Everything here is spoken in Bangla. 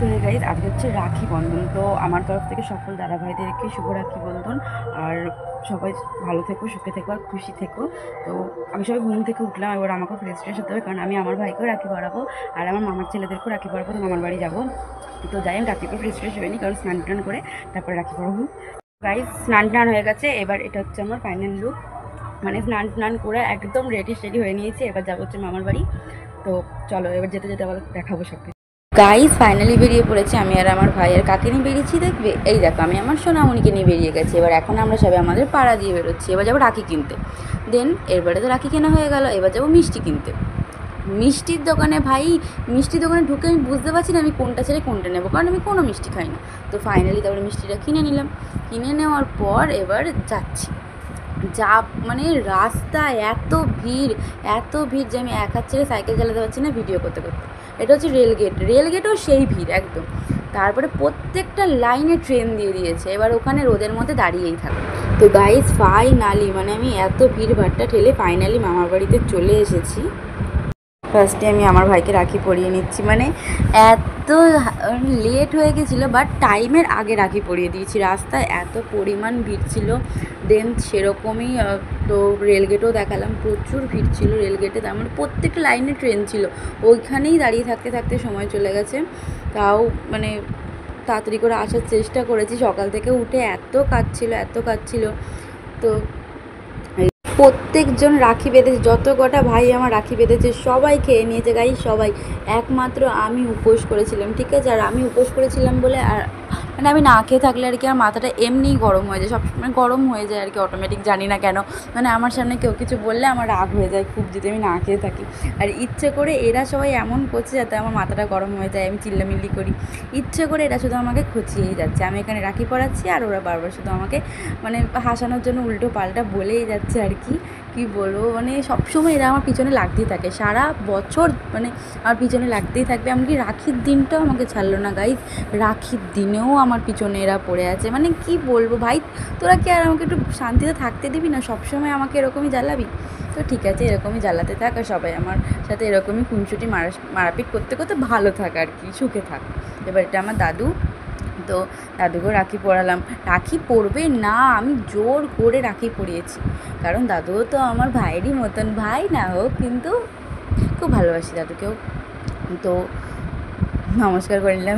তো গাইজ আজকে হচ্ছে রাখি বন্ধন। তো আমার তরফ থেকে সকল দাদা ভাইদেরকে শুভ রাখি বন্ধন। আর সবাই ভালো থেকো, সুখে থেকো, আর খুশি থেকো। তো আমি সবাই ঘুম থেকে উঠলাম, এবার আমাকেও ফ্রেশ ট্রেশ হতে হবে, কারণ আমি আমার ভাইকেও রাখি পরাবো আর আমার মামার ছেলেদেরকেও রাখি পরাবো। তো মামার বাড়ি যাবো। তো যাই আমি রাখি করে ফ্রেশ ট্রেশ হয়নি, কারণ স্নান টান করে তারপরে রাখি পরাবো। গাইজ স্নান টান হয়ে গেছে, এবার এটা হচ্ছে আমার ফাইনাল লুক। মানে স্নান করে একদম রেডি হয়ে নিয়েছি, এবার যাবো হচ্ছে মামার বাড়ি। তো চলো এবার যেতে যেতে আবার দেখাবো সব কিছু। গাইজ ফাইনালি বেরিয়ে পড়েছি আমি আর আমার ভাই। আর কাকে নিয়ে বেরিয়েছি দেখবে, এই দেখো আমি আমার সোনামণিকে নিয়ে বেরিয়ে গেছি। এবার এখন আমরা সবাই আমাদের পাড়া দিয়ে বেরোচ্ছি, এবার যাবো রাখি কিনতে। দেন এরপরে তো রাখি কেনা হয়ে গেল, এবার যাবো মিষ্টি কিনতে। মিষ্টির দোকানে ভাই, মিষ্টির দোকানে ঢুকে আমি বুঝতে পারছি না আমি কোনটা ছেড়ে কোনটা নেবো, কারণ আমি কোনো মিষ্টি খাই না। তো ফাইনালি তারপরে মিষ্টিটা কিনে নিলাম। কিনে নেওয়ার পর এবার যাচ্ছি। যা মানে রাস্তায় এত ভিড় যে আমি এক হাত ছেড়ে সাইকেল চালাতে পারছি না ভিডিও করতে করতে। এটা হচ্ছে রেলগেটও সেই ভিড় একদম। তারপরে প্রত্যেকটা লাইনে ট্রেন দিয়ে দিয়েছে, এবার ওখানে রোদের মধ্যে দাঁড়িয়েই থাকে। তো গাইজ ফাইনালি মানে আমি এত ভিড় ভাট্টা ঠেলে ফাইনালি মামার বাড়িতে চলে এসেছি। ফার্স্টে আমি আমার ভাইকে রাখি পরিয়ে নিচ্ছি, মানে এত লেট হয়ে গেছিলো, বাট টাইমের আগে রাখি পরিয়ে দিয়েছি। রাস্তায় এত পরিমাণ ভিড় ছিল। দেন সেরকমই তো রেলগেটও দেখালাম, প্রচুর ভিড় ছিল রেলগেটে। তার মানে প্রত্যেকটা লাইনে ট্রেন ছিল, ওইখানেই দাঁড়িয়ে থাকতে থাকতে সময় চলে গেছে। তাও মানে তাড়াতাড়ি করে আসার চেষ্টা করেছি, সকাল থেকে উঠে এত কাজ ছিল। তো প্রত্যেকজন রাখি বেঁধেছে, যত কটা ভাই আমার রাখি বেঁধেছে সবাই খেয়ে নিয়েছে গাই, সবাই। একমাত্র আমি উপোস করেছিলাম, ঠিক আছে। আর আমি উপোস করেছিলাম বলে আর মানে আমি না খেয়ে থাকলে আর কি আমার মাথাটা এমনিই গরম হয়ে যায়, সবসময় গরম হয়ে যায় আর কি অটোমেটিক, জানি না কেন। মানে আমার সামনে কেউ কিছু বললে আমার রাগ হয়ে যায় খুব, যদি আমি না খেয়ে থাকি। আর ইচ্ছে করে এরা সবাই এমন করছে যাতে আমার মাথাটা গরম হয়ে যায়, আমি চিল্লামিল্লি করি। ইচ্ছে করে এরা শুধু আমাকে খচিয়েই যাচ্ছে। আমি এখানে রাখি পরাচ্ছি আর ওরা বারবার শুধু আমাকে মানে হাসানোর জন্য উল্টো পাল্টা বলেই যাচ্ছে আর কি বলবো। মানে সবসময় এরা আমার পিছনে লাগতেই থাকে, সারা বছর মানে আমার পিছনে লাগতেই থাকবে। এমনকি রাখির দিনটাও আমাকে ছাড়লো না গাইজ, রাখির দিনেও আমার পিছনে এরা পড়ে আছে। মানে কি বলবো ভাই, তোরা কি আর আমাকে একটু শান্তিতে থাকতে দিবি না, সবসময় আমাকে এরকমই জ্বালাবি? তো ঠিক আছে, এরকমই জ্বালাতে থাক, আর সবাই আমার সাথে এরকমই খুনসুটি মারাপিট করতে করতে ভালো থাক আর কি, সুখে থাক। এবার এটা আমার দাদু। তো দাদুকেও রাখি পরালাম। রাখি পরবে না, আমি জোর করে রাখি পরিয়েছি, কারণ দাদুও তো আমার ভাইয়েরই মতন, ভাই না হোক কিন্তু খুব ভালোবাসি দাদুকেও। তো নমস্কার করে নিলাম।